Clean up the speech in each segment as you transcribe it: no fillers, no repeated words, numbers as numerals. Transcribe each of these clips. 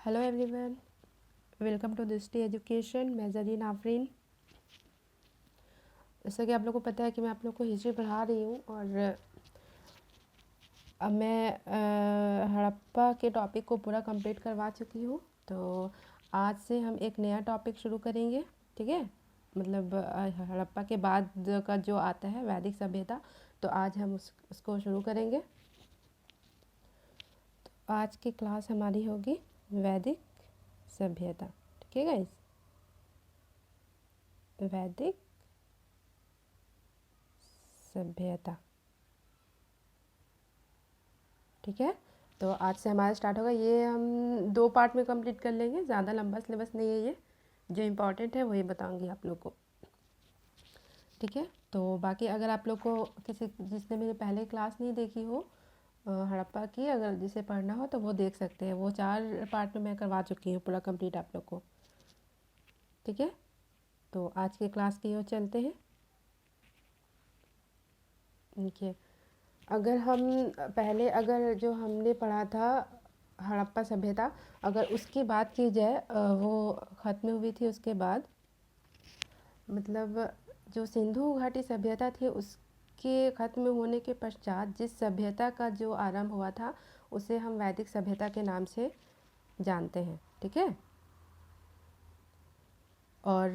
Hello everyone, welcome to this T education. मैं जरीन आफरीन। जैसा कि आप लोगों को पता है कि मैं आप लोग को हिस्ट्री पढ़ा रही हूँ और अब मैं हड़प्पा के टॉपिक को पूरा कंप्लीट करवा चुकी हूँ। तो आज से हम एक नया टॉपिक शुरू करेंगे, ठीक है। मतलब हड़प्पा के बाद का जो आता है वैदिक सभ्यता, तो आज हम उसको शुरू करेंगे। तो आज की क्लास हमारी होगी वैदिक सभ्यता, ठीक है गाइस। वैदिक सभ्यता, ठीक है। तो आज से हमारा स्टार्ट होगा। ये हम 2 पार्ट में कंप्लीट कर लेंगे, ज़्यादा लंबा सिलेबस नहीं है ये। जो इम्पोर्टेंट है वही बताऊंगी आप लोग को, ठीक है। तो बाकी अगर आप लोग को जिसने मेरी पहले क्लास नहीं देखी हो हड़प्पा की, अगर जिसे पढ़ना हो तो वो देख सकते हैं। वो 4 पार्ट में मैं करवा चुकी हूँ पूरा कंप्लीट आप लोग को, ठीक है। तो आज के क्लास की ओर चलते हैं। देखिए, अगर हम पहले अगर जो हमने पढ़ा था हड़प्पा सभ्यता, अगर उसकी बात की जाए, वो ख़त्म हुई थी उसके बाद। मतलब जो सिंधु घाटी सभ्यता थी उसके ख़त्म होने के पश्चात जिस सभ्यता का जो आरंभ हुआ था उसे हम वैदिक सभ्यता के नाम से जानते हैं, ठीक है। और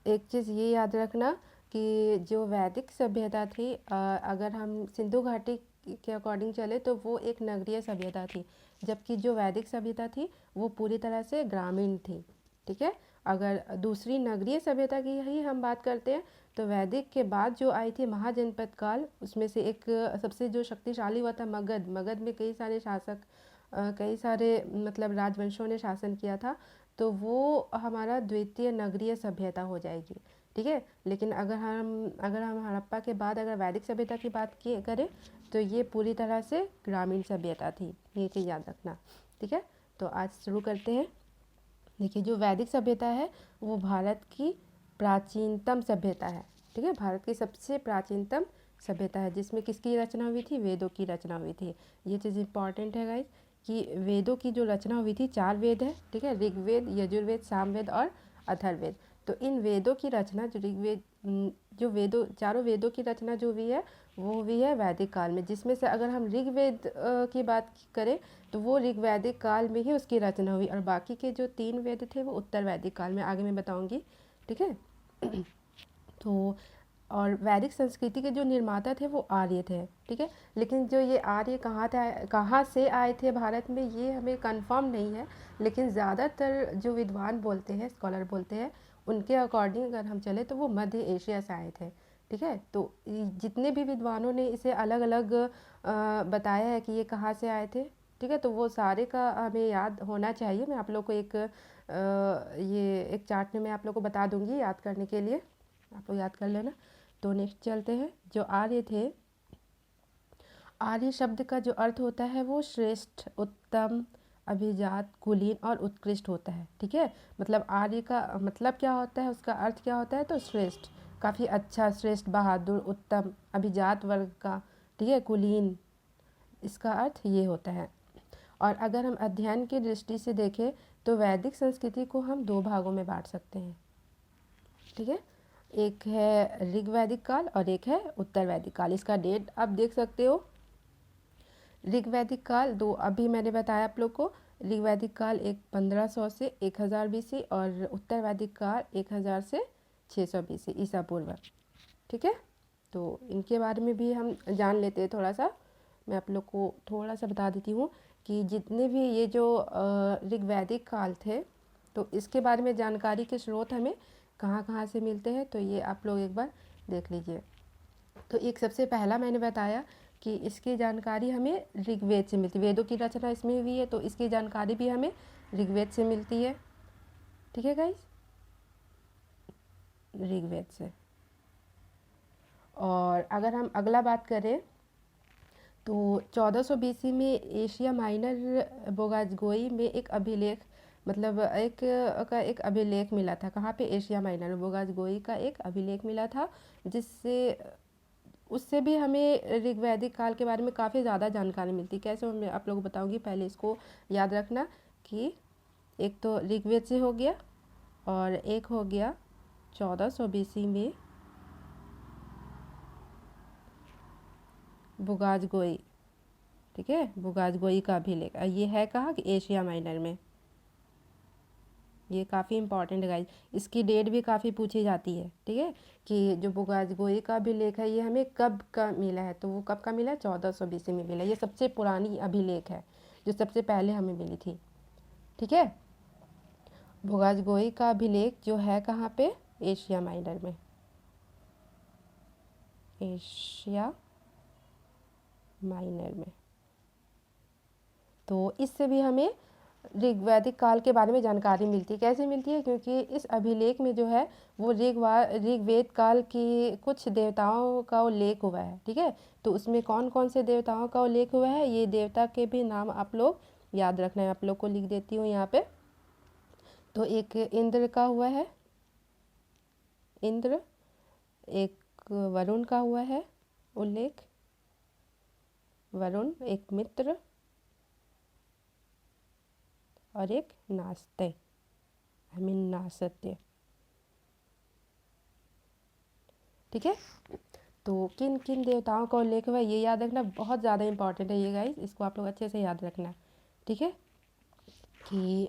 एक चीज़ ये याद रखना कि जो वैदिक सभ्यता थी, अगर हम सिंधु घाटी के अकॉर्डिंग चले तो वो एक नगरीय सभ्यता थी, जबकि जो वैदिक सभ्यता थी वो पूरी तरह से ग्रामीण थी, ठीक है। अगर दूसरी नगरीय सभ्यता की ही हम बात करते हैं तो वैदिक के बाद जो आई थी महाजनपद काल, उसमें से एक सबसे जो शक्तिशाली हुआ था मगध। मगध में कई सारे शासक, कई सारे मतलब राजवंशों ने शासन किया था, तो वो हमारा द्वितीय नगरीय सभ्यता हो जाएगी, ठीक है। लेकिन अगर हम हड़प्पा के बाद अगर वैदिक सभ्यता की बात की करें तो ये पूरी तरह से ग्रामीण सभ्यता थी, ये चीज़ याद रखना, ठीक है। तो आज शुरू करते हैं। देखिए, जो वैदिक सभ्यता है वो भारत की प्राचीनतम सभ्यता है, ठीक है। भारत की सबसे प्राचीनतम सभ्यता है, जिसमें किसकी रचना हुई थी? वेदों की रचना हुई थी। ये चीज़ इंपॉर्टेंट है गाइस कि वेदों की जो रचना हुई थी, 4 वेद है, ठीक है। ऋग्वेद, यजुर्वेद, सामवेद और अथर्ववेद। तो इन वेदों की रचना जो ऋग्वेद, जो वेदों, चारों वेदों की रचना जो हुई है वो हुई है वैदिक काल में। जिसमें से अगर हम ऋग्वेद की बात करें तो वो ऋग्वैदिक काल में ही उसकी रचना हुई, और बाकी के जो 3 वेद थे वो उत्तर वैदिक काल में, आगे मैं बताऊंगी, ठीक है। तो और वैदिक संस्कृति के जो निर्माता थे वो आर्य थे, ठीक है। लेकिन जो ये आर्य कहाँ से आए थे भारत में, ये हमें कंफर्म नहीं है। लेकिन ज़्यादातर जो विद्वान बोलते हैं, स्कॉलर बोलते हैं, उनके अकॉर्डिंग अगर हम चले तो वो मध्य एशिया से आए थे, ठीक है। तो जितने भी विद्वानों ने इसे अलग अलग बताया है कि ये कहाँ से आए थे, ठीक है, तो वो सारे का हमें याद होना चाहिए। मैं आप लोग को ये एक चार्ट में मैं आप लोग को बता दूंगी याद करने के लिए, आप लोग याद कर लेना। तो नेक्स्ट चलते हैं। जो आर्य थे, आर्य शब्द का जो अर्थ होता है वो श्रेष्ठ, उत्तम, अभिजात, कुलीन और उत्कृष्ट होता है, ठीक है। मतलब आर्य का मतलब क्या होता है, उसका अर्थ क्या होता है? तो श्रेष्ठ, काफ़ी अच्छा, श्रेष्ठ, बहादुर, उत्तम, अभिजात वर्ग का, ठीक है, कुलीन, इसका अर्थ ये होता है। और अगर हम अध्ययन की दृष्टि से देखें तो वैदिक संस्कृति को हम 2 भागों में बांट सकते हैं, ठीक है। एक है ऋग्वैदिक काल और एक है उत्तर वैदिक काल। इसका डेट आप देख सकते हो। ऋग्वैदिक काल 2, अभी मैंने बताया आप लोग को। ऋग्वैदिक काल 1500 से 1000 BC और उत्तर वैदिक काल 1000 से 600 BC ईसा पूर्व, ठीक है। तो इनके बारे में भी हम जान लेते हैं थोड़ा सा। मैं आप लोग को थोड़ा सा बता देती हूँ कि जितने भी ये जो ऋग्वैदिक काल थे, तो इसके बारे में जानकारी के स्रोत हमें कहाँ कहाँ से मिलते हैं, तो ये आप लोग एक बार देख लीजिए। तो एक सबसे पहला मैंने बताया कि इसकी जानकारी हमें ऋग्वेद से मिलती है। वेदों की रचना इसमें हुई है तो इसकी जानकारी भी हमें ऋग्वेद से मिलती है, ठीक है गाइस, ऋग्वेद से। और अगर हम अगला बात करें तो 1400 BC में एशिया माइनर बोगाजगोई में एक अभिलेख, मतलब एक अभिलेख मिला था। कहाँ पे? एशिया माइनर बोगाजगोई का एक अभिलेख मिला था, जिससे उससे भी हमें ऋग्वैदिक काल के बारे में काफ़ी ज़्यादा जानकारी मिलती है। कैसे मैं आप लोगों को बताऊंगी, पहले इसको याद रखना कि एक तो ऋग्वेद से हो गया और एक हो गया 1400 BC में बुगाजगोई, ठीक है, बुगाजगोई का अभिलेख। ये है कहाँ कि एशिया माइनर में। ये काफ़ी इंपॉर्टेंट है गाइज, इसकी डेट भी काफ़ी पूछी जाती है, ठीक है, कि जो बुगाजगोई का अभिलेख है ये हमें कब का मिला है, तो वो कब का मिला है, 1400 BC में मिला। ये सबसे पुरानी अभिलेख है जो सबसे पहले हमें मिली थी, ठीक है। बुगाजगोई का अभिलेख जो है कहाँ पे, एशिया माइनर में, एशिया माइनर में। तो इससे भी हमें ऋग्वैदिक काल के बारे में जानकारी मिलती है। कैसे मिलती है, क्योंकि इस अभिलेख में जो है वो ऋग्वेद काल की कुछ देवताओं का उल्लेख हुआ है, ठीक है। तो उसमें कौन कौन से देवताओं का उल्लेख हुआ है, ये देवता के भी नाम आप लोग याद रखना है। आप लोग को लिख देती हूँ यहाँ पे। तो एक इंद्र का हुआ है, इंद्र, एक वरुण का हुआ है उल्लेख, वरुण, एक मित्र और एक नास्ते, नासत्य, ठीक है। तो किन किन देवताओं का उल्लेख हुआ ये याद रखना, बहुत ज़्यादा इंपॉर्टेंट है ये गाइस, इसको आप लोग अच्छे से याद रखना, ठीक है। कि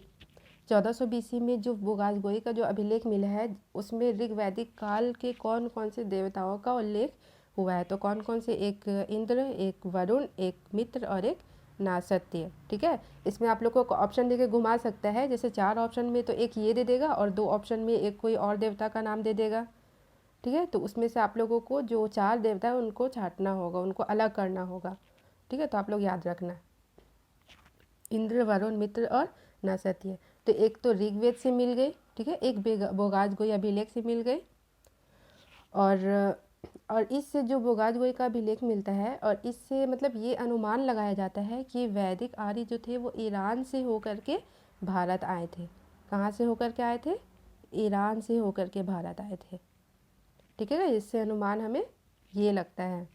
1400 BC में जो बुगाजगोई का जो अभिलेख मिला है उसमें ऋग्वैदिक काल के कौन कौन से देवताओं का उल्लेख हुआ है। तो कौन कौन से, एक इंद्र, एक वरुण, एक मित्र और एक नासत्य, ठीक है। इसमें आप लोग को ऑप्शन देके घुमा सकता है, जैसे 4 ऑप्शन में तो एक ये दे देगा और 2 ऑप्शन में एक कोई और देवता का नाम दे देगा, ठीक है। तो उसमें से आप लोगों को जो 4 देवता है उनको छांटना होगा, उनको अलग करना होगा, ठीक है। तो आप लोग याद रखना, इंद्र, वरुण, मित्र और नासत्य। तो एक तो ऋग्वेद से मिल गई, ठीक है, एक बुगाजगोई अभिलेख से मिल गई, और इससे जो बुगाजगोई का अभिलेख मिलता है और इससे मतलब ये अनुमान लगाया जाता है कि वैदिक आर्य जो थे वो ईरान से होकर के भारत आए थे। कहाँ से होकर के आए थे, ईरान से होकर के भारत आए थे, ठीक है ना। इससे अनुमान हमें ये लगता है।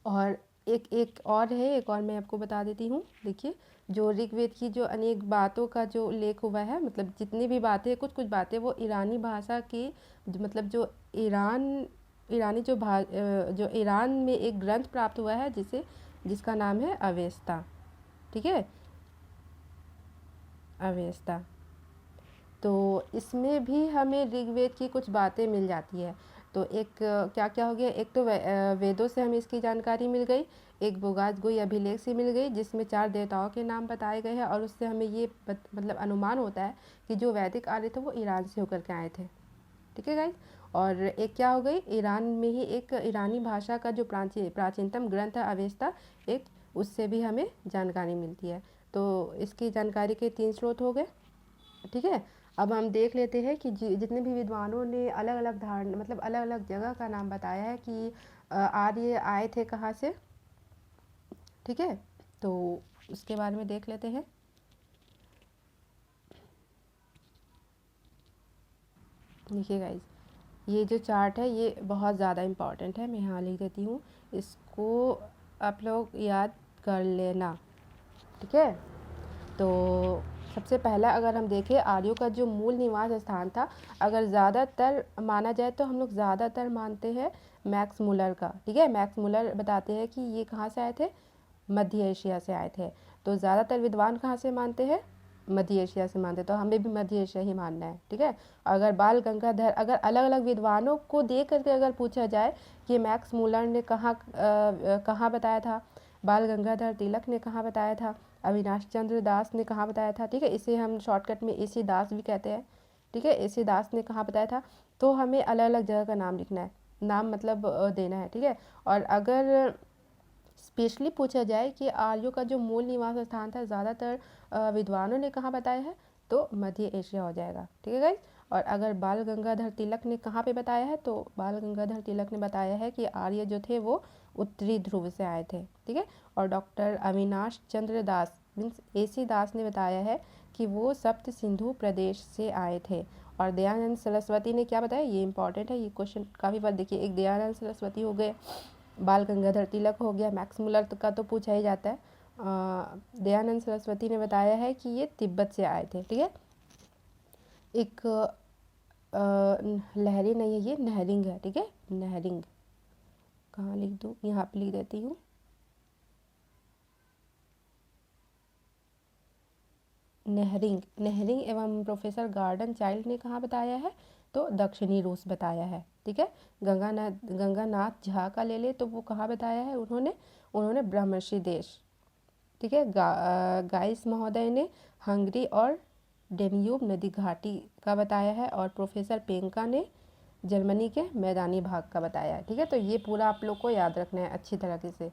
और एक और है, एक और मैं आपको बता देती हूँ। देखिए, जो ऋग्वेद की जो अनेक बातों का जो उल्लेख हुआ है, मतलब जितनी भी बातें, कुछ कुछ बातें वो ईरानी भाषा की, मतलब जो ईरानी जो ईरान में एक ग्रंथ प्राप्त हुआ है जिसका नाम है अवेस्ता, ठीक है, अवेस्ता। तो इसमें भी हमें ऋग्वेद की कुछ बातें मिल जाती है। तो एक क्या क्या हो गया, एक तो वेदों से हमें इसकी जानकारी मिल गई, एक बुगाजगोई अभिलेख से मिल गई जिसमें 4 देवताओं के नाम बताए गए हैं, और उससे हमें ये मतलब अनुमान होता है कि जो वैदिक आर्य थे वो ईरान से होकर के आए थे, ठीक है गाइज। और एक क्या हो गई, ईरान में ही एक ईरानी भाषा का जो प्राचीनतम ग्रंथ है अवेस्ता, एक उससे भी हमें जानकारी मिलती है। तो इसकी जानकारी के 3 स्रोत हो गए, ठीक है। अब हम देख लेते हैं कि जितने भी विद्वानों ने अलग अलग धारण मतलब अलग अलग जगह का नाम बताया है कि आर्य आए थे कहाँ से, ठीक है। तो उसके बारे में देख लेते हैं। देखिए गाइज, ये जो चार्ट है ये बहुत ज़्यादा इम्पॉर्टेंट है, मैं यहाँ लिख देती हूँ, इसको आप लोग याद कर लेना, ठीक है। तो सबसे पहला अगर हम देखें, आर्यों का जो मूल निवास स्थान था, अगर ज़्यादातर माना जाए तो हम लोग ज़्यादातर मानते हैं मैक्स मुलर का, ठीक है। मैक्स मुलर बताते हैं कि ये कहाँ से आए थे, मध्य एशिया से आए थे। तो ज़्यादातर विद्वान कहाँ से मानते हैं, मध्य एशिया से मानते, तो हमें भी मध्य एशिया ही मानना है, ठीक है। अगर बाल गंगाधर, अगर अलग अलग विद्वानों को देख करके अगर पूछा जाए कि मैक्स मुलर ने कहाँ बताया था, बाल गंगाधर तिलक ने कहाँ बताया था, अविनाश चंद्र दास ने कहाँ बताया था, ठीक है, इसे हम शॉर्टकट में एसी दास भी कहते हैं, ठीक है, एसी दास ने कहाँ बताया था। तो हमें अलग अलग जगह का नाम लिखना है, नाम मतलब देना है, ठीक है। और अगर स्पेशली पूछा जाए कि आर्यों का जो मूल निवास स्थान था ज़्यादातर विद्वानों ने कहाँ बताया है, तो मध्य एशिया हो जाएगा, ठीक है गाइस। और अगर बाल गंगाधर तिलक ने कहाँ पे बताया है, तो बाल गंगाधर तिलक ने बताया है कि आर्य जो थे वो उत्तरी ध्रुव से आए थे, ठीक है। और डॉक्टर अविनाश चंद्र दास मीन्स एसी दास ने बताया है कि वो सप्त सिंधु प्रदेश से आए थे। और दयानंद सरस्वती ने क्या बताया, ये इंपॉर्टेंट है, ये क्वेश्चन काफ़ी बार देखिए, एक दयानंद सरस्वती हो गए, बाल गंगाधर तिलक हो गया, मैक्स मुलर का तो पूछा ही जाता है, दयानंद सरस्वती ने बताया है कि ये तिब्बत से आए थे। ठीक है, एक लहरी नहीं है, ये नहरिंग है। ठीक है, नहरिंग कहाँ लिख दूँ, यहाँ पे लिख देती हूँ। नहरिंग, नहरिंग एवं प्रोफेसर गार्डन चाइल्ड ने कहाँ बताया है, तो दक्षिणी रूस बताया है। ठीक है, गंगानाथ झा का ले ले तो वो कहाँ बताया है उन्होंने ब्रह्मर्षि देश। ठीक है, गाइस महोदय ने हंगरी और डेन्यूब नदी घाटी का बताया है, और प्रोफेसर पेंका ने जर्मनी के मैदानी भाग का बताया है। ठीक है, तो ये पूरा आप लोग को याद रखना है अच्छी तरीके से,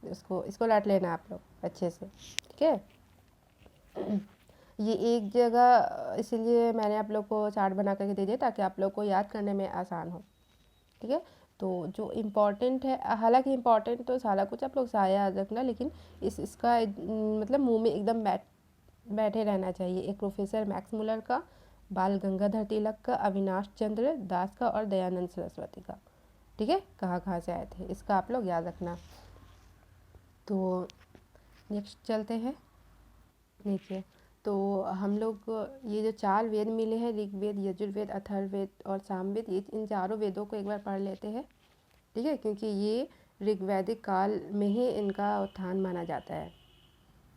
इसको रट लेना है आप लोग अच्छे से। ठीक है, ये एक जगह इसीलिए मैंने आप लोग को चार्ट बना करके दे दिया ताकि आप लोग को याद करने में आसान हो। ठीक है, तो जो इम्पॉर्टेंट है, हालांकि इम्पॉर्टेंट तो सारा कुछ आप लोग सारा याद रखना, लेकिन इसका मतलब मुंह में एकदम बैठे रहना चाहिए। एक प्रोफेसर मैक्स मुलर का, बाल गंगाधर तिलक का, अविनाश चंद्र दास का और दयानंद सरस्वती का। ठीक है, कहाँ कहाँ से आए थे इसका आप लोग याद रखना। तो नेक्स्ट चलते हैं नीचे। तो हम लोग ये जो 4 वेद मिले हैं, ऋग्वेद, यजुर्वेद, अथर्ववेद और सामवेद, ये इन चारों वेदों को एक बार पढ़ लेते हैं। ठीक है, क्योंकि ये ऋग्वैदिक काल में ही इनका उत्थान माना जाता है।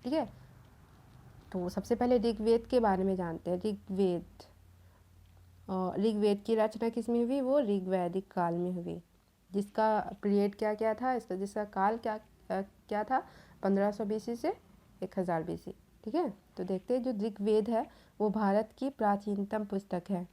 ठीक है, तो सबसे पहले ऋग्वेद के बारे में जानते हैं। ऋग्वेद की रचना किस में हुई, वो ऋग्वैदिक काल में हुई, जिसका पीरियड क्या क्या था, जिसका काल क्या था, 1500 BC से 1000 BC। ठीक है, तो देखते हैं जो ऋग्वेद है वो भारत की प्राचीनतम पुस्तक है,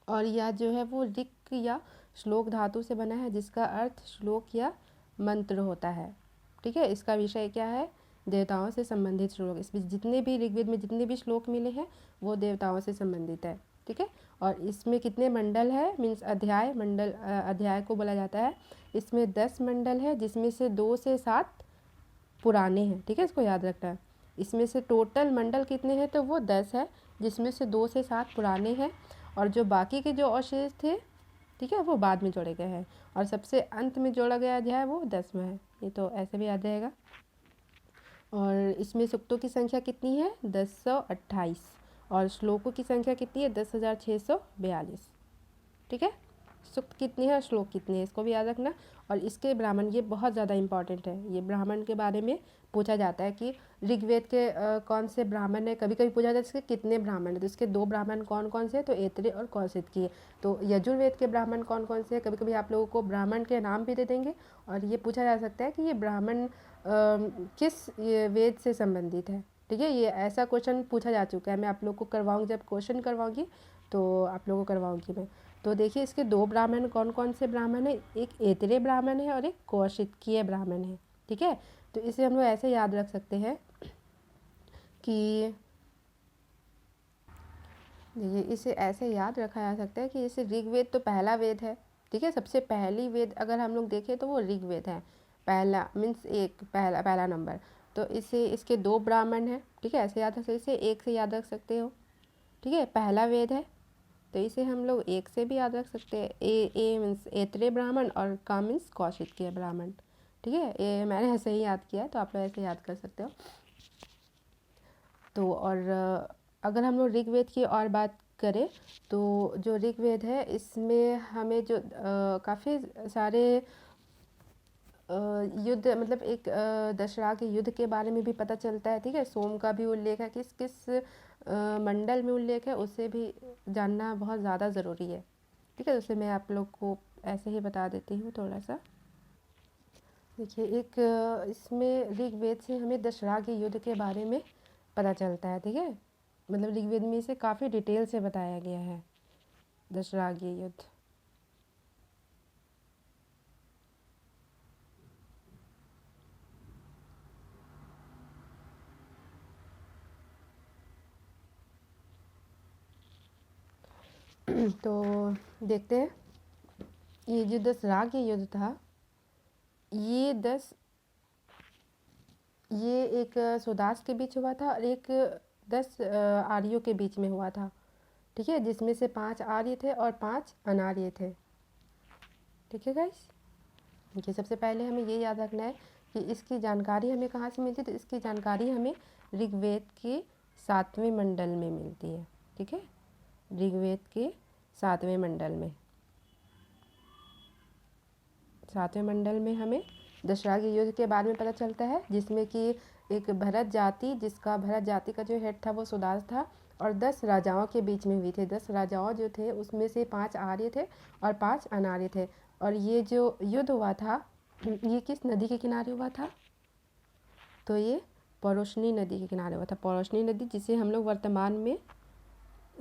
और यह जो है वो ऋक या श्लोक धातु से बना है, जिसका अर्थ श्लोक या मंत्र होता है। ठीक है, इसका विषय क्या है, देवताओं से संबंधित श्लोक। इसमें जितने भी ऋग्वेद में जितने भी श्लोक मिले हैं वो देवताओं से संबंधित है। ठीक है, और इसमें कितने मंडल है, मीन्स अध्याय को बोला जाता है। इसमें 10 मंडल है, जिसमें से 2 से 7 पुराने हैं। ठीक है, इसको याद रखना है। इसमें से टोटल मंडल कितने हैं, तो वो 10 है, जिसमें से 2 से 7 पुराने हैं, और जो बाकी के जो अवशेष थे, ठीक है, वो बाद में जोड़े गए हैं, और सबसे अंत में जोड़ा गया अध्याय वो 10वां है। ये तो ऐसे भी याद रहेगा। और इसमें सूक्तों की संख्या कितनी है, 1028, और श्लोकों की संख्या कितनी है, 10,642। ठीक है, सूक्त कितनी है, श्लोक कितनी है, इसको भी याद रखना। और इसके ब्राह्मण, ये बहुत ज़्यादा इंपॉर्टेंट है, ये ब्राह्मण के बारे में पूछा जाता है कि ऋग्वेद के कौन से ब्राह्मण है, कभी कभी पूछा जाता है इसके कितने ब्राह्मण है, तो इसके 2 ब्राह्मण कौन कौन से, तो ऐत्रेय और कौशिकी। तो यजुर्वेद के ब्राह्मण कौन कौन से हैं, कभी कभी आप लोगों को ब्राह्मण के नाम भी दे देंगे, और ये पूछा जा सकता है कि ये ब्राह्मण किस ये वेद से संबंधित है। ठीक है, ये ऐसा क्वेश्चन पूछा जा चुका है, मैं आप लोग को करवाऊँगी, जब क्वेश्चन करवाऊँगी तो आप लोगों को करवाऊँगी मैं। तो देखिए इसके 2 ब्राह्मण कौन कौन से ब्राह्मण है, एक ऐत्रेय ब्राह्मण है और एक कौशिकीय ब्राह्मण है। ठीक है, तो इसे हम लोग ऐसे याद रख सकते हैं कि देखिए इसे ऐसे याद रखा जा सकता है कि जैसे ऋग्वेद तो पहला वेद है। ठीक है, सबसे पहली वेद अगर हम लोग देखें तो वो ऋग्वेद है, पहला मीन्स पहला नंबर। तो इसे इसके 2 ब्राह्मण हैं। ठीक है, ऐसे याद रख सकते, इसे 1 से याद रख सकते हो। ठीक है, पहला वेद है तो इसे हम लोग 1 से भी याद रख सकते हैं। ए मीन्स ऐत्रेय ब्राह्मण और का मीन्स कौशिकीय ब्राह्मण। ठीक है, ये मैंने ऐसे ही याद किया है, तो आप लोग ऐसे याद कर सकते हो। तो और अगर हम लोग ऋग्वेद की और बात करें तो जो ऋग्वेद है इसमें हमें जो काफ़ी सारे युद्ध, मतलब एक दशहरा के युद्ध के बारे में भी पता चलता है। ठीक है, सोम का भी उल्लेख है, किस किस मंडल में उल्लेख है उसे भी जानना बहुत ज़्यादा ज़रूरी है। ठीक है, उसे मैं आप लोग को ऐसे ही बता देती हूँ थोड़ा सा। देखिए एक इसमें ऋग्वेद से हमें दशहरा के युद्ध के बारे में पता चलता है। ठीक है, मतलब ऋग्वेद में इसे काफ़ी डिटेल से बताया गया है, दशहरा के युद्ध। तो देखते हैं, ये जो दशहरा के युद्ध था, ये एक सुदास के बीच हुआ था और एक 10 आर्यों के बीच में हुआ था। ठीक है, जिसमें से 5 आर्य थे और 5 अनार्य थे। ठीक है गाइस, देखिए सबसे पहले हमें ये याद रखना है कि इसकी जानकारी हमें कहाँ से मिलती है, तो इसकी जानकारी हमें ऋग्वेद के 7वें मंडल में मिलती है। ठीक है, ऋग्वेद के 7वें मंडल में, 7वें मंडल में हमें दशराग युद्ध के बारे में पता चलता है, जिसमें कि एक भरत जाति, जिसका भरत जाति का जो हेड था वो सुदास था, और 10 राजाओं के बीच में हुई थी। 10 राजाओं जो थे उसमें से 5 आर्य थे और 5 अनार्य थे। और ये जो युद्ध हुआ था ये किस नदी के किनारे हुआ था, तो ये पौरोष्णी नदी के किनारे हुआ था। पौरोष्णी नदी, जिसे हम लोग वर्तमान में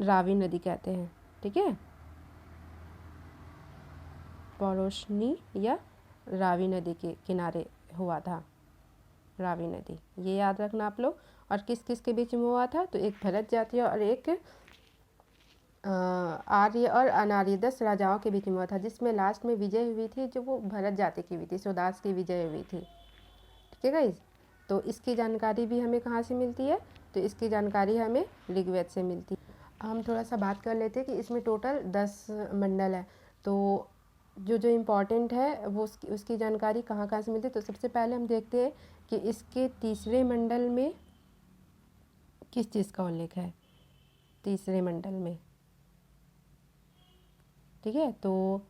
रावी नदी कहते हैं। ठीक है, पौरोष्णी या रावी नदी के किनारे हुआ था, रावी नदी, ये याद रखना आप लोग। और किस किस के बीच में हुआ था, तो एक भरत जाति और एक आर्य और अनार्य 10 राजाओं के बीच में हुआ था, जिसमें लास्ट में विजय हुई थी जो वो भरत जाति की हुई थी, सुदास की विजय हुई थी। ठीक है गाइस, तो इसकी जानकारी भी हमें कहाँ से मिलती है, तो इसकी जानकारी हमें ऋग्वेद से मिलती है। हम थोड़ा सा बात कर लेते हैं कि इसमें टोटल 10 मंडल है, तो जो इम्पॉर्टेंट है वो उसकी जानकारी कहाँ कहाँ से मिलती है। तो सबसे पहले हम देखते हैं कि इसके तीसरे मंडल में किस चीज़ का उल्लेख है, तीसरे मंडल में। ठीक है, तो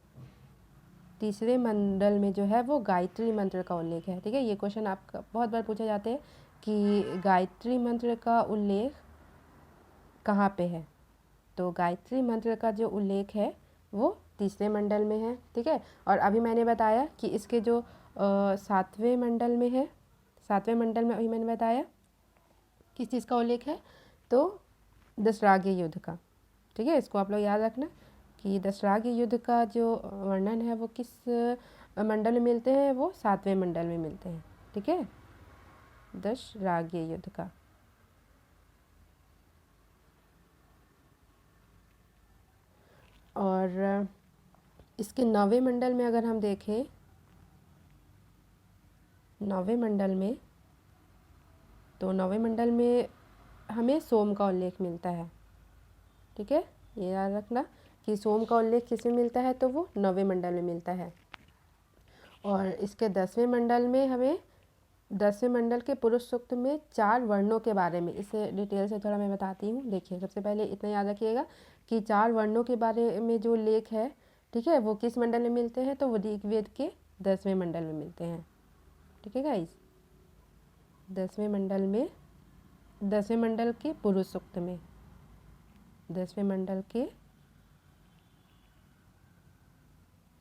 तीसरे मंडल में जो है वो गायत्री मंत्र का उल्लेख है। ठीक है, ये क्वेश्चन आपका बहुत बार पूछे जाते हैं कि गायत्री मंत्र का उल्लेख कहाँ पे है, तो गायत्री मंत्र का जो उल्लेख है वो तीसरे मंडल में है। ठीक है, और अभी मैंने बताया कि इसके जो 7वें मंडल में है, 7वें मंडल में अभी मैंने बताया किस चीज़ का उल्लेख है, तो दशराग्य युद्ध का। ठीक है, इसको आप लोग याद रखना कि दशराग्य युद्ध का जो वर्णन है वो किस मंडल में मिलते हैं, वो 7वें मंडल में मिलते हैं। ठीक है, दशराग्य युद्ध का। और इसके 9वें मंडल में अगर हम देखें, 9वें मंडल में, तो 9वें मंडल में हमें सोम का उल्लेख मिलता है। ठीक है, ये याद रखना कि सोम का उल्लेख किस में मिलता है, तो वो 9वें मंडल में मिलता है। और इसके 10वें मंडल में हमें 10वें मंडल के पुरुष सूक्त में 4 वर्णों के बारे में, इसे डिटेल से थोड़ा मैं बताती हूँ। देखिए, सबसे पहले इतना याद रखिएगा कि 4 वर्णों के बारे में जो लेख है, ठीक है, वो किस मंडल में मिलते हैं, तो वो ऋग्वेद के 10वें मंडल में मिलते हैं। ठीक है गाइस, 10वें मंडल में, 10वें मंडल के पुरुष सूक्त में, 10वें मंडल के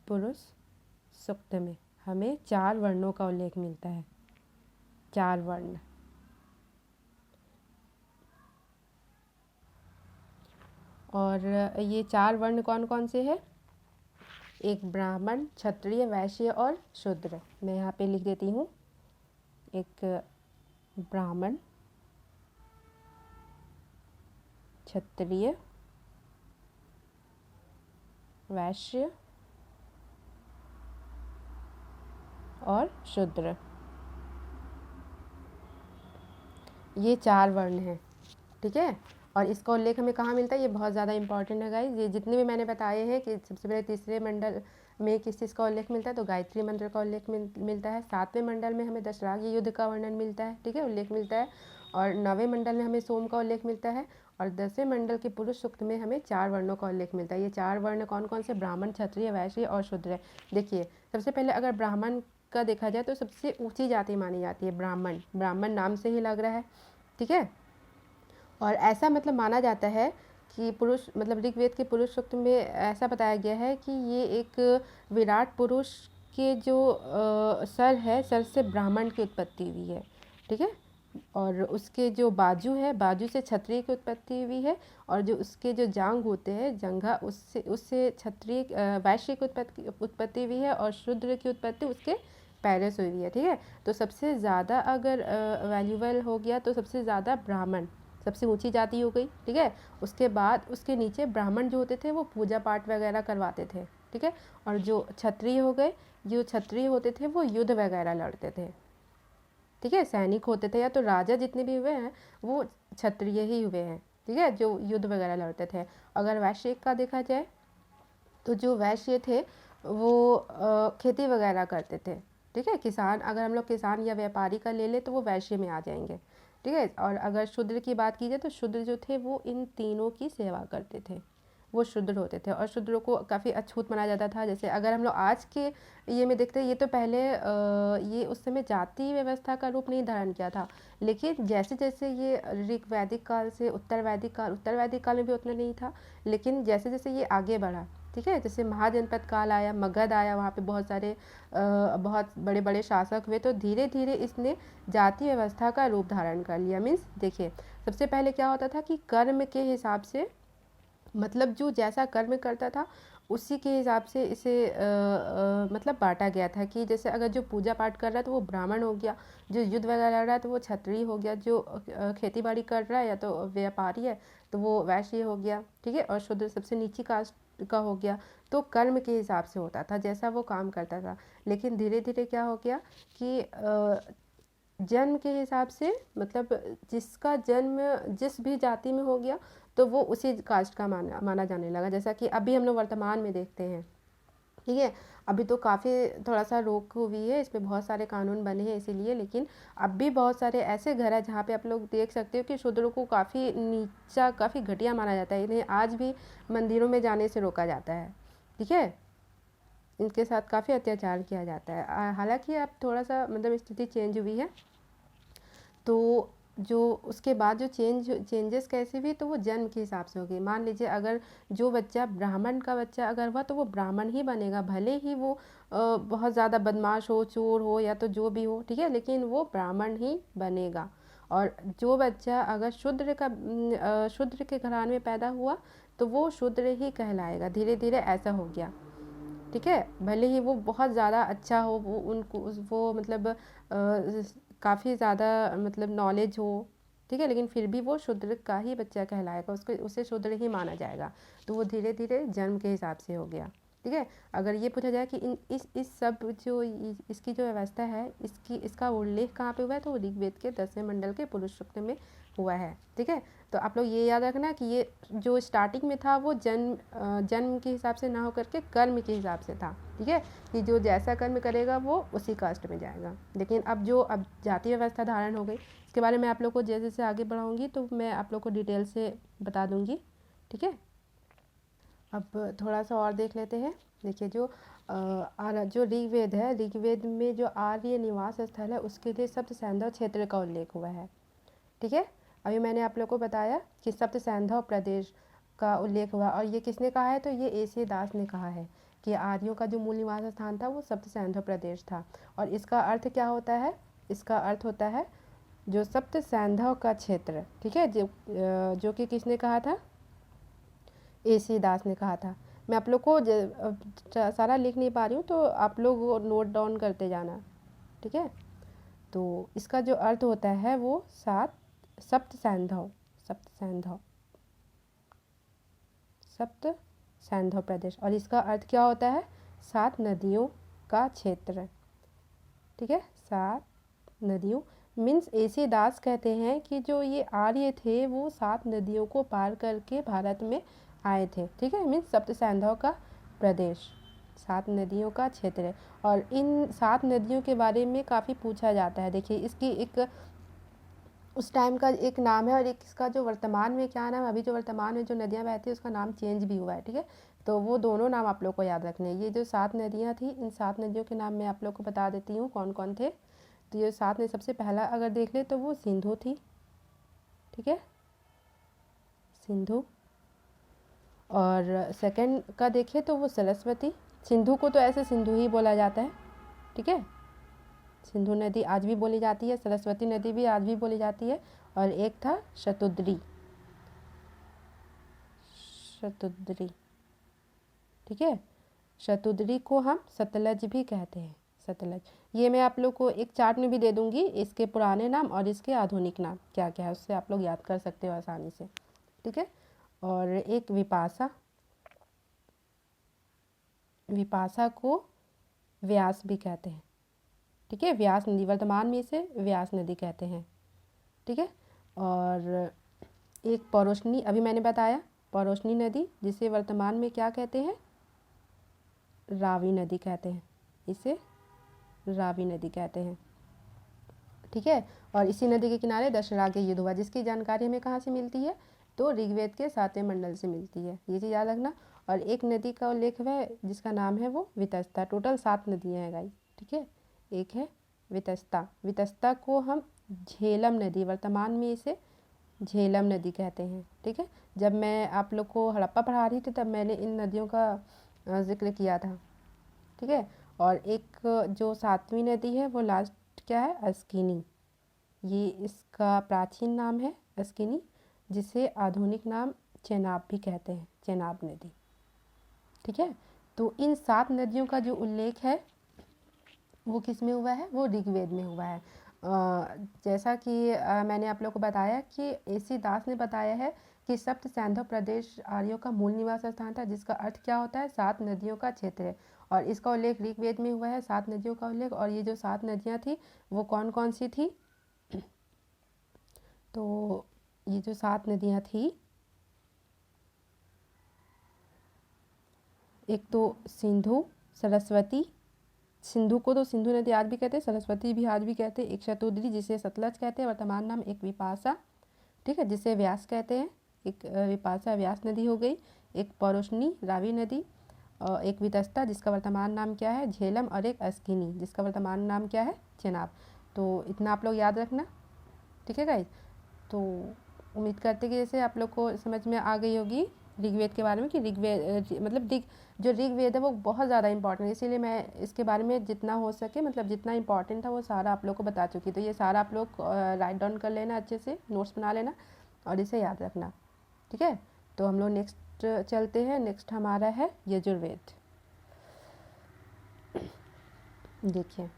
पुरुष सूक्त में हमें 4 वर्णों का उल्लेख मिलता है, 4 वर्ण। और ये 4 वर्ण कौन कौन से हैं, एक ब्राह्मण, क्षत्रिय, वैश्य और शूद्र। मैं यहाँ पे लिख देती हूँ, एक ब्राह्मण, क्षत्रिय, वैश्य और शूद्र, ये 4 वर्ण हैं। ठीक है, और इसका उल्लेख हमें कहाँ मिलता है, ये बहुत ज़्यादा इंपॉर्टेंट है गाइस। ये जितने भी मैंने बताए हैं कि सबसे पहले तीसरे मंडल में किस चीज़ का उल्लेख मिलता है, तो गायत्री मंत्र का उल्लेख मिलता है। 7वें मंडल में हमें दशराग्य युद्ध का वर्णन मिलता है, ठीक है, उल्लेख मिलता है। और 9वें मंडल में हमें सोम का उल्लेख मिलता है। और 10वें मंडल के पुरुष सूक्त में हमें 4 वर्णों का उल्लेख मिलता है। ये 4 वर्ण कौन कौन से, ब्राह्मण, क्षत्रिय, वैश्य और शूद्र है। देखिए, सबसे पहले अगर ब्राह्मण का देखा जाए तो सबसे ऊँची जाति मानी जाती है ब्राह्मण, ब्राह्मण नाम से ही लग रहा है। ठीक है, और ऐसा मतलब माना जाता है कि पुरुष, मतलब ऋग्वेद के पुरुष सूक्त में ऐसा बताया गया है कि ये एक विराट पुरुष के जो सर है, सर से ब्राह्मण की उत्पत्ति हुई है। ठीक है, और उसके जो बाजू है, बाजू से क्षत्रिय की उत्पत्ति हुई है। और जो उसके जो जांघ होते हैं, जंघा, उससे क्षत्रिय वैश्य की उत्पत्ति हुई है। और शूद्र की उत्पत्ति उसके पैरों से हुई है। ठीक है, तो सबसे ज़्यादा अगर वैल्यूबल हो गया तो सबसे ज़्यादा ब्राह्मण, सबसे ऊंची जाति हो गई। ठीक है, उसके बाद उसके नीचे ब्राह्मण जो होते थे वो पूजा पाठ वगैरह करवाते थे। ठीक है, और जो क्षत्रिय हो गए, जो क्षत्रिय होते थे वो युद्ध वगैरह लड़ते थे। ठीक है, सैनिक होते थे, या तो राजा जितने भी हुए हैं वो क्षत्रिय ही हुए हैं। ठीक है, जो युद्ध वगैरह लड़ते थे। अगर वैश्य का देखा जाए तो जो वैश्य थे वो खेती वगैरह करते थे। ठीक है। किसान, अगर हम लोग किसान या व्यापारी का ले ले तो वो वैश्य में आ जाएंगे, ठीक है। और अगर शूद्र की बात की जाए तो शूद्र जो थे वो इन तीनों की सेवा करते थे, वो शूद्र होते थे। और शूद्रों को काफ़ी अछूत माना जाता था। जैसे अगर हम लोग आज के ये में देखते हैं, ये तो पहले ये उस समय जाति व्यवस्था का रूप नहीं धारण किया था, लेकिन जैसे जैसे ये ऋग वैदिक काल से उत्तर वैदिक काल में भी उतना नहीं था, लेकिन जैसे जैसे ये आगे बढ़ा, ठीक है, जैसे महाजनपद काल आया, मगध आया, वहाँ पे बहुत सारे बहुत बड़े बड़े शासक हुए, तो धीरे धीरे इसने जाति व्यवस्था का रूप धारण कर लिया। मीन्स देखिए, सबसे पहले क्या होता था कि कर्म के हिसाब से, मतलब जो जैसा कर्म करता था उसी के हिसाब से इसे मतलब बांटा गया था। कि जैसे अगर जो पूजा पाठ कर रहा है तो वो ब्राह्मण हो गया, जो युद्ध वगैरह लड़ रहा है तो वो क्षत्रिय हो गया, जो खेती बाड़ी कर रहा है या तो व्यापारी है तो वो वैश्य हो गया, ठीक है। और शूद्र सबसे नीची कास्ट का हो गया। तो कर्म के हिसाब से होता था, जैसा वो काम करता था। लेकिन धीरे धीरे क्या हो गया कि जन्म के हिसाब से, मतलब जिसका जन्म जिस भी जाति में हो गया तो वो उसी कास्ट का माना जाने लगा। जैसा कि अभी हम लोग वर्तमान में देखते हैं, ठीक है। अभी तो काफ़ी थोड़ा सा रोक हुई है, इस पे बहुत सारे कानून बने हैं इसीलिए, लेकिन अब भी बहुत सारे ऐसे घर हैं जहाँ पे आप लोग देख सकते हो कि शूद्रों को काफ़ी नीचा, काफ़ी घटिया माना जाता है। इन्हें आज भी मंदिरों में जाने से रोका जाता है, ठीक है। इनके साथ काफ़ी अत्याचार किया जाता है। हालांकि अब थोड़ा सा मतलब स्थिति चेंज हुई है। तो जो उसके बाद जो चेंजेस कैसे हुई, तो वो जन्म के हिसाब से हो गई। मान लीजिए अगर जो बच्चा ब्राह्मण का बच्चा अगर हुआ तो वो ब्राह्मण ही बनेगा, भले ही वो बहुत ज़्यादा बदमाश हो, चोर हो या तो जो भी हो, ठीक है, लेकिन वो ब्राह्मण ही बनेगा। और जो बच्चा अगर शूद्र के घराने में पैदा हुआ तो वो शूद्र ही कहलाएगा। धीरे धीरे ऐसा हो गया, ठीक है। भले ही वो बहुत ज़्यादा अच्छा हो, वो उनको वो मतलब काफ़ी ज़्यादा मतलब नॉलेज हो, ठीक है, लेकिन फिर भी वो शूद्र का ही बच्चा कहलाएगा, उसको उसे शूद्र ही माना जाएगा। तो वो धीरे धीरे जन्म के हिसाब से हो गया, ठीक है। अगर ये पूछा जाए कि इस सब जो इसकी जो व्यवस्था है, इसका उल्लेख कहाँ पे हुआ है, तो वो ऋग्वेद के 10वें मंडल के पुरुष सूक्त में हुआ है, ठीक है। तो आप लोग ये याद रखना कि ये जो स्टार्टिंग में था वो जन्म के हिसाब से ना होकर के कर्म के हिसाब से था, ठीक है, कि जो जैसा कर्म करेगा वो उसी कास्ट में जाएगा। लेकिन अब जाति व्यवस्था धारण हो गई, इसके बारे में आप लोग को जैसे जैसे आगे बढ़ाऊंगी तो मैं आप लोग को डिटेल से बता दूंगी, ठीक है। अब थोड़ा सा और देख लेते हैं। देखिए, जो ऋग्वेद है, ऋग्वेद में जो आर्य निवास स्थल है उसके लिए सप्त सैंधव क्षेत्र का उल्लेख हुआ है, ठीक है। अभी मैंने आप लोग को बताया कि सप्त सैंधव प्रदेश का उल्लेख हुआ, और ये किसने कहा है, तो ये एसी दास ने कहा है कि आर्यों का जो मूल निवास स्थान था वो सप्त सैंधव प्रदेश था। और इसका अर्थ क्या होता है, इसका अर्थ होता है जो सप्त सैंधव का क्षेत्र, ठीक है, जो कि किसने कहा था, एसी दास ने कहा था। मैं आप लोग को सारा लिख नहीं पा रही हूँ, तो आप लोग नोट डाउन करते जाना, ठीक है। तो इसका जो अर्थ होता है वो सप्त सैंधव सप्त सैंधव प्रदेश। और इसका अर्थ क्या होता है, 7 नदियों का क्षेत्र, ठीक है। 7 नदियों मीन्स एसी दास कहते हैं कि जो ये आर्य थे वो 7 नदियों को पार करके भारत में आए थे, ठीक है। मीन्स सप्त सैंधव का प्रदेश 7 नदियों का क्षेत्र है। और इन 7 नदियों के बारे में काफ़ी पूछा जाता है। देखिए, इसकी एक उस टाइम का एक नाम है और एक इसका जो वर्तमान में क्या नाम है। अभी जो वर्तमान में जो नदियाँ बहती है उसका नाम चेंज भी हुआ है, ठीक है। तो वो दोनों नाम आप लोग को याद रखने हैं। ये जो 7 नदियाँ थी, इन 7 नदियों के नाम मैं आप लोग को बता देती हूँ कौन कौन थे। तो ये 7 में सबसे पहला अगर देख ले तो वो सिंधु थी, ठीक है, सिंधु। और सेकंड का देखें तो वो सरस्वती। सिंधु को तो ऐसे सिंधु ही बोला जाता है, ठीक है। सिंधु नदी आज भी बोली जाती है, सरस्वती नदी भी आज भी बोली जाती है। और एक था शतुद्री, ठीक है। शतुद्री को हम सतलज भी कहते हैं, सतलज। ये मैं आप लोग को एक चार्ट में भी दे दूंगी, इसके पुराने नाम और इसके आधुनिक नाम क्या क्या है, उससे आप लोग याद कर सकते हो आसानी से, ठीक है। और एक विपाशा को व्यास भी कहते हैं, ठीक है। व्यास नदी, वर्तमान में इसे व्यास नदी कहते हैं, ठीक है। और एक पौरोष्णी, अभी मैंने बताया पौरोष्णी नदी, जिसे वर्तमान में क्या कहते हैं, रावी नदी कहते हैं इसे, रावी नदी कहते हैं। ठीक है, और इसी नदी के किनारे दशराग युद्ध हुआ, जिसकी जानकारी हमें कहाँ से मिलती है, तो ऋग्वेद के 7वें मंडल से मिलती है, ये चीज़ याद रखना। और एक नदी का उल्लेख है जिसका नाम है वो वितस्ता। टोटल 7 नदियाँ हैं गाइस। ठीक है, एक है वितस्ता। वितस्ता को हम झेलम नदी, वर्तमान में इसे झेलम नदी कहते हैं। ठीक है, जब मैं आप लोग को हड़प्पा पढ़ा रही थी तब मैंने इन नदियों का जिक्र किया था। ठीक है, और एक जो 7वीं नदी है वो लास्ट क्या है, अस्किनी। ये इसका प्राचीन नाम है अस्किनी, जिसे आधुनिक नाम चेनाब भी कहते हैं, चेनाब नदी। ठीक है, तो इन 7 नदियों का जो उल्लेख है वो किस में हुआ है, वो ऋग्वेद में हुआ है। जैसा कि मैंने आप लोग को बताया कि AC दास ने बताया है कि सप्त सैंधव प्रदेश आर्यों का मूल निवास स्थान था, जिसका अर्थ क्या होता है, 7 नदियों का क्षेत्र है। और इसका उल्लेख ऋग्वेद में हुआ है, 7 नदियों का उल्लेख। और ये जो 7 नदियाँ थी वो कौन कौन सी थी, तो ये जो 7 नदियाँ थी, एक तो सिंधु, सरस्वती। सिंधु को तो सिंधु नदी आज भी कहते हैं, सरस्वती भी आज भी कहते हैं। एक शतुद्री जिसे सतलज कहते हैं वर्तमान नाम, एक विपाशा, ठीक है, जिसे व्यास कहते हैं, एक विपाशा व्यास नदी हो गई। एक पौरुषणी रावी नदी, और एक वितस्ता जिसका वर्तमान नाम क्या है, झेलम, और एक अस्किनी जिसका वर्तमान नाम क्या है, चेनाब। तो इतना आप लोग याद रखना। ठीक है गाइस, तो उम्मीद करते कि जैसे आप लोग को समझ में आ गई होगी ऋग्वेद के बारे में कि ऋग्वेद मतलब जो ऋग्वेद है वो बहुत ज़्यादा इंपॉर्टेंट है, इसीलिए मैं इसके बारे में जितना हो सके मतलब जितना इंपॉर्टेंट था वो सारा आप लोग को बता चुकी। तो ये सारा आप लोग राइट डाउन कर लेना, अच्छे से नोट्स बना लेना और इसे याद रखना। ठीक है, तो हम लोग नेक्स्ट चलते हैं। नेक्स्ट हमारा है यजुर्वेद। देखिए,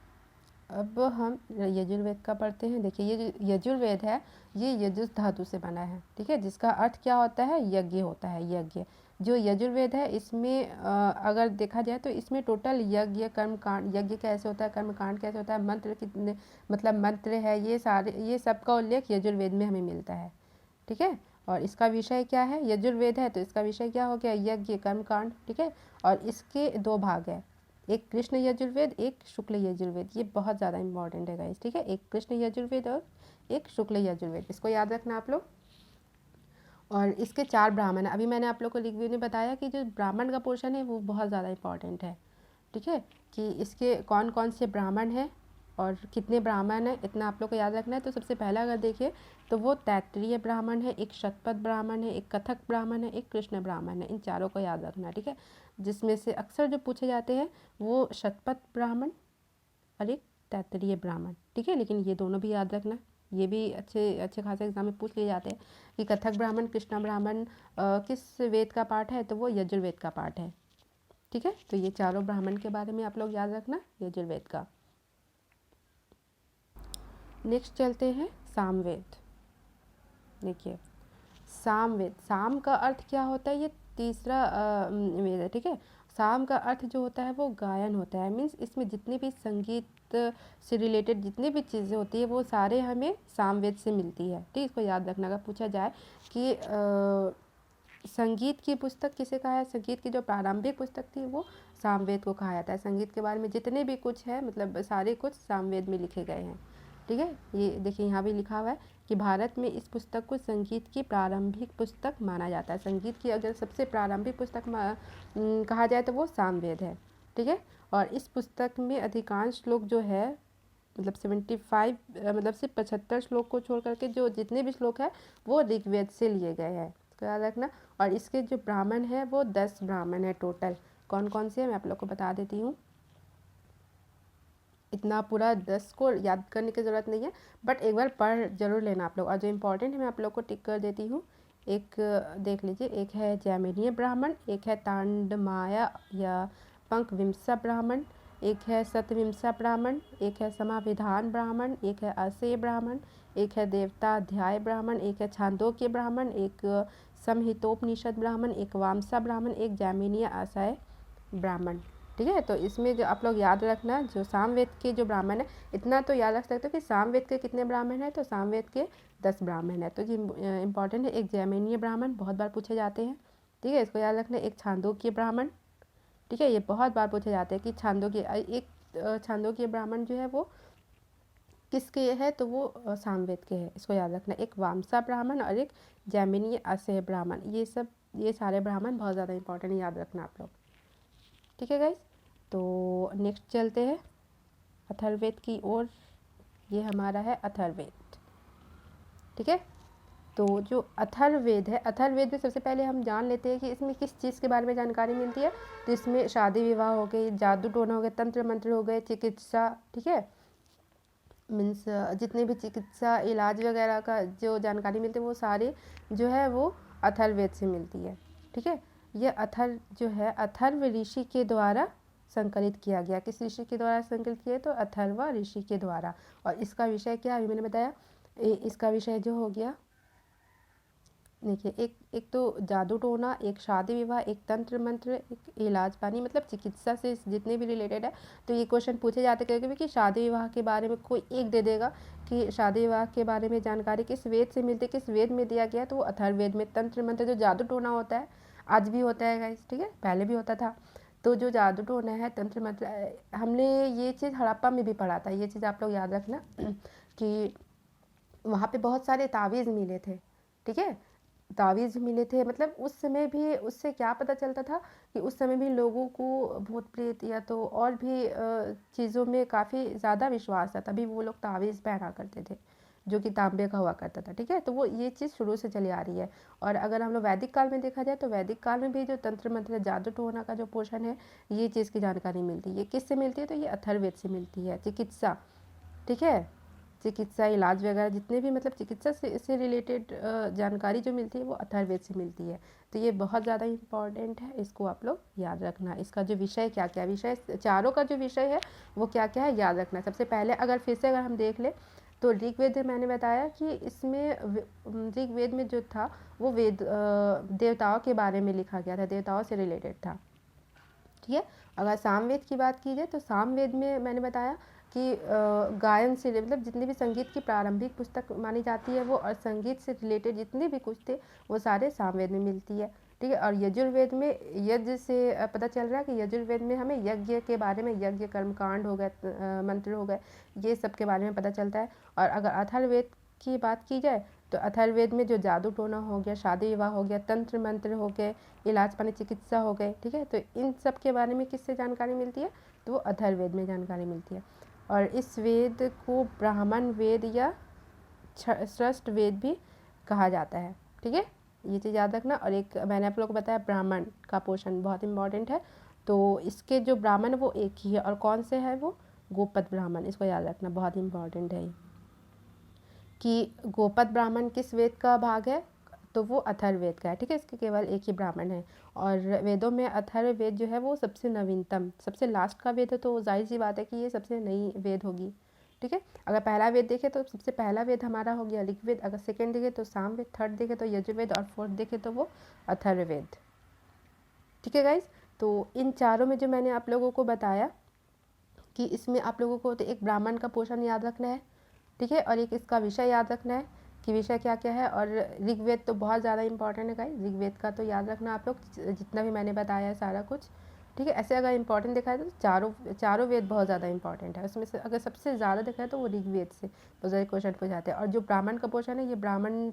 अब हम यजुर्वेद का पढ़ते हैं। देखिए, ये जो यजुर्वेद है ये यजुस धातु से बना है। ठीक है, जिसका अर्थ क्या होता है, यज्ञ होता है, यज्ञ। जो यजुर्वेद है इसमें अगर देखा जाए तो इसमें टोटल यज्ञ, कर्म कांड, यज्ञ कैसे होता है, कर्म कांड कैसे होता है, मंत्र कितने मतलब मंत्र है, ये सारे ये सब का उल्लेख यजुर्वेद में हमें मिलता है। ठीक है, और इसका विषय क्या है, यजुर्वेद है तो इसका विषय क्या हो गया, यज्ञ कर्म कांड। ठीक है, और इसके 2 भाग है, एक कृष्ण यजुर्वेद, एक शुक्ल यजुर्वेद। ये बहुत ज़्यादा इंपॉर्टेंट है गाइस। ठीक है, एक कृष्ण यजुर्वेद और एक शुक्ल यजुर्वेद, इसको याद रखना आप लोग। और इसके 4 ब्राह्मण है। अभी मैंने आप लोग को ऋग्वेद में बताया कि जो ब्राह्मण का पोर्शन है वो बहुत ज़्यादा इंपॉर्टेंट है। ठीक है, कि इसके कौन कौन से ब्राह्मण हैं और कितने ब्राह्मण हैं, इतना आप लोग को याद रखना है। तो सबसे पहला अगर देखिए तो वो तैत्तिरीय ब्राह्मण है, एक शतपथ ब्राह्मण है, एक कथक ब्राह्मण है, एक कृष्ण ब्राह्मण है। इन चारों को याद रखना। ठीक है, जिसमें से अक्सर जो पूछे जाते हैं वो शतपथ ब्राह्मण और एक तैत्तिरीय ब्राह्मण। ठीक है, लेकिन ये दोनों भी याद रखना, ये भी अच्छे खासे एग्जाम में पूछ लिए जाते हैं कि कथक ब्राह्मण कृष्ण ब्राह्मण किस वेद का पाठ है, तो वो यजुर्वेद का पाठ है। ठीक है, तो ये चारों ब्राह्मण के बारे में आप लोग याद रखना, यजुर्वेद का। नेक्स्ट चलते हैं सामवेद। देखिए, सामवेद, साम का अर्थ क्या होता है, ये तीसरा वेद है। ठीक है, साम का अर्थ जो होता है वो गायन होता है, मीन्स इसमें जितने भी संगीत से रिलेटेड जितनी भी चीज़ें होती है वो सारे हमें सामवेद से मिलती है। ठीक, इसको याद रखना। अगर पूछा जाए कि संगीत की पुस्तक किसे कहा है, संगीत की जो प्रारंभिक पुस्तक थी वो सामवेद को कहा जाता है। संगीत के बारे में जितने भी कुछ है मतलब सारे कुछ सामवेद में लिखे गए हैं। ठीक है, ये देखिए यहाँ भी लिखा हुआ है कि भारत में इस पुस्तक को संगीत की प्रारंभिक पुस्तक माना जाता है। संगीत की अगर सबसे प्रारंभिक पुस्तक कहा जाए तो वो सामवेद है। ठीक है, और इस पुस्तक में अधिकांश श्लोक जो है मतलब 75 मतलब सिर्फ 75 श्लोक को छोड़ करके जो जितने भी श्लोक है वो ऋग्वेद से लिए गए हैं, इसको याद रखना। और इसके जो ब्राह्मण है वो 10 ब्राह्मण है टोटल। कौन कौन से हैं मैं आप लोग को बता देती हूँ। इतना पूरा 10 को याद करने की ज़रूरत नहीं है, बट एक बार पढ़ जरूर लेना आप लोग। और जो इम्पोर्टेंट है मैं आप लोग को टिक कर देती हूँ। एक देख लीजिए, एक है जैमिनीय ब्राह्मण, एक है तांडमाया या पंकविंसा ब्राह्मण, एक है सतविंसा ब्राह्मण, एक है समाविधान ब्राह्मण, एक है असेय ब्राह्मण, एक है देवताध्याय ब्राह्मण, एक है छांदोग्य ब्राह्मण, एक संहितोपनिषद ब्राह्मण, एक वामसा ब्राह्मण, एक जैमिनीय आशय ब्राह्मण। ठीक है, तो इसमें जो आप लोग याद रखना जो सामवेद के जो ब्राह्मण है, इतना तो याद रख सकते हो कि सामवेद के कितने ब्राह्मण हैं, तो सामवेद के 10 ब्राह्मण है। तो ये इंपॉर्टेंट है। एक जैमिनीय ब्राह्मण बहुत बार पूछे जाते हैं। ठीक है, इसको याद रखना। एक छांदोग्य ब्राह्मण, ठीक है, ये बहुत बार पूछे जाते हैं कि छांदोग्य एक छांदोग्य ब्राह्मण जो है वो किसके है, तो वो सामवेद के हैं, इसको याद रखना। एक वामसा ब्राह्मण और एक जैमिनीय असेह ब्राह्मण, ये सारे ब्राह्मण बहुत ज़्यादा इंपॉर्टेंट, याद रखना आप लोग। ठीक है गाइस, तो नेक्स्ट चलते हैं अथर्ववेद की ओर। ये हमारा है अथर्ववेद। ठीक है, तो जो अथर्ववेद है, अथर्ववेद में सबसे पहले हम जान लेते हैं कि इसमें किस चीज़ के बारे में जानकारी मिलती है। तो इसमें शादी विवाह हो गई, जादू टोना हो गया, तंत्र मंत्र हो गए, चिकित्सा, ठीक है, मीन्स जितने भी चिकित्सा इलाज वगैरह का जो जानकारी मिलती है वो सारी जो है वो अथर्ववेद से मिलती है। ठीक है, ये जो है अथर्व ऋषि के द्वारा संकलित किया गया। किस ऋषि के द्वारा संकलित किया, तो अथर्व ऋषि के द्वारा। और इसका विषय क्या, अभी मैंने बताया, इसका विषय जो हो गया, देखिए, एक तो जादू टोना, एक शादी विवाह, एक तंत्र मंत्र, एक इलाज पानी, मतलब चिकित्सा से जितने भी रिलेटेड है। तो ये क्वेश्चन पूछे जाते कभी कि शादी विवाह के बारे में कोई एक दे देगा कि शादी विवाह के बारे में जानकारी किस वेद से मिलती है, किस वेद में दिया गया है, तो वो अथर्ववेद में। तंत्र मंत्र जो जादू टोना होता है, आज भी होता है गाइस, ठीक है, पहले भी होता था। तो जो जादू टोना है, तंत्र मंत्र, हमने ये चीज़ हड़प्पा में भी पढ़ा था। ये चीज़ आप लोग याद रखना कि वहाँ पे बहुत सारे तावीज़ मिले थे। ठीक है, तावीज़ मिले थे, मतलब उस समय भी उससे क्या पता चलता था कि उस समय भी लोगों को भूत प्रेत या तो और भी चीज़ों में काफ़ी ज़्यादा विश्वास था, तभी वो लोग तावीज़ पहना करते थे जो कि तांबे का हुआ करता था। ठीक है, तो वो ये चीज़ शुरू से चली आ रही है। और अगर हम लोग वैदिक काल में देखा जाए तो वैदिक काल में भी जो तंत्र मंत्र जादू टोना का जो पोषण है, ये चीज़ की जानकारी मिलती है। ये किससे मिलती है, तो ये अथर्ववेद से मिलती है। चिकित्सा, ठीक है, चिकित्सा इलाज वगैरह जितने भी मतलब चिकित्सा से रिलेटेड जानकारी जो मिलती है वो अथर्ववेद से मिलती है। तो ये बहुत ज़्यादा इम्पॉर्टेंट है, इसको आप लोग याद रखना। इसका जो विषय क्या क्या विषय, चारों का जो विषय है वो क्या क्या है, याद रखना। सबसे पहले अगर हम देख ले तो ऋग्वेद, मैंने बताया कि इसमें ऋग्वेद में जो था वो देवताओं के बारे में लिखा गया था, देवताओं से रिलेटेड था। ठीक है, अगर सामवेद की बात की जाए तो सामवेद में मैंने बताया कि गायन से मतलब जितने भी संगीत की प्रारंभिक पुस्तक मानी जाती है वो, और संगीत से रिलेटेड जितने भी कुछ थे वो सारे सामवेद में मिलती है। ठीक है, और यजुर्वेद में यज्ञ से पता चल रहा है कि यजुर्वेद में हमें यज्ञ के बारे में, यज्ञ कर्मकांड हो गए, मंत्र हो गए, ये सब के बारे में पता चलता है। और अगर अथर्ववेद की बात की जाए तो अथर्ववेद में जो जादू टोना हो गया, शादी विवाह हो गया, तंत्र मंत्र हो गए, इलाज पानी चिकित्सा हो गए। ठीक है, तो इन सब के बारे में किससे जानकारी मिलती है, तो वो अथर्ववेद में जानकारी मिलती है। और इस वेद को ब्राह्मण वेद या श्रेष्ठ वेद भी कहा जाता है। ठीक है, ये चीज़ याद रखना। और एक मैंने आप लोगों को बताया ब्राह्मण का पोषण बहुत इंपॉर्टेंट है, तो इसके जो ब्राह्मण वो एक ही है, और कौन से है वो, गोपद ब्राह्मण, इसको याद रखना, बहुत इंपॉर्टेंट है कि गोपद ब्राह्मण किस वेद का भाग है, तो वो अथर्ववेद का है। ठीक है, इसके केवल एक ही ब्राह्मण है। और वेदों में अथर्ववेद जो है वो सबसे नवीनतम, सबसे लास्ट का वेद है, तो जाहिर सी बात है कि ये सबसे नई वेद होगी। ठीक है, अगर पहला वेद देखें तो सबसे पहला वेद हमारा हो गया ऋग्वेद, अगर सेकंड देखें तो सामवेद, थर्ड देखें तो यजुर्वेद, और फोर्थ देखें तो वो अथर्ववेद। ठीक है गाइज, तो इन चारों में जो मैंने आप लोगों को बताया कि इसमें आप लोगों को तो एक ब्राह्मण का पोषण याद रखना है, ठीक है, और एक इसका विषय याद रखना है कि विषय क्या क्या है। और ऋग्वेद तो बहुत ज़्यादा इंपॉर्टेंट है गाइस, ऋग्वेद का तो याद रखना आप लोग, जितना भी मैंने बताया है सारा कुछ। ठीक है, ऐसे अगर इंपॉर्टेंट देखा है तो चारों वेद बहुत ज़्यादा इंपॉर्टेंट है। उसमें से अगर सबसे ज़्यादा देखा है तो वो ऋग्वेद से बहुत सारे क्वेश्चन पूछ जाते हैं। और जो ब्राह्मण का पोषण है ये ब्राह्मण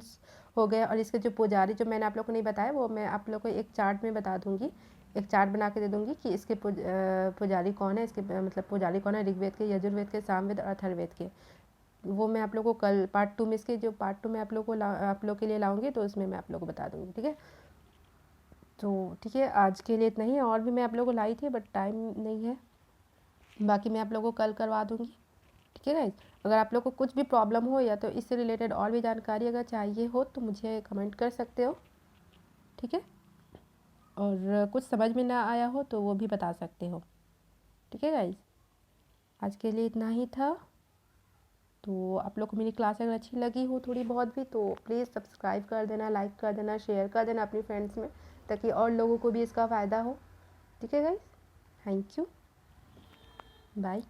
हो गया, और इसके जो पुजारी जो मैंने आप लोग को नहीं बताया वो मैं आप लोग को एक चार्ट में बता दूँगी, एक चार्ट बना के दे दूँगी कि इसके पुजारी कौन है, इसके मतलब पुजारी कौन है ऋग्वेद के, यजुर्वेद के, सामवेद और अथर्ववेद के। वो मैं आप लोगों को कल पार्ट 2 में, इसके जो पार्ट 2 में आप लोग के लिए लाऊंगी तो उसमें मैं आप लोगों को बता दूंगी। ठीक है, तो ठीक है, आज के लिए इतना ही है। और भी मैं आप लोगों को लाई थी बट टाइम नहीं है, बाकी मैं आप लोगों को कल करवा दूंगी। ठीक है गाइस, अगर आप लोग को कुछ भी प्रॉब्लम हो या तो इससे रिलेटेड और भी जानकारी अगर चाहिए हो तो मुझे कमेंट कर सकते हो। ठीक है, और कुछ समझ में ना आया हो तो वो भी बता सकते हो। ठीक है गाइस, आज के लिए इतना ही था। तो आप लोग को मेरी क्लास अगर अच्छी लगी हो थोड़ी बहुत भी तो प्लीज़ सब्सक्राइब कर देना, लाइक कर देना, शेयर कर देना अपनी फ्रेंड्स में, ताकि और लोगों को भी इसका फ़ायदा हो। ठीक है गाइस, थैंक यू, बाय।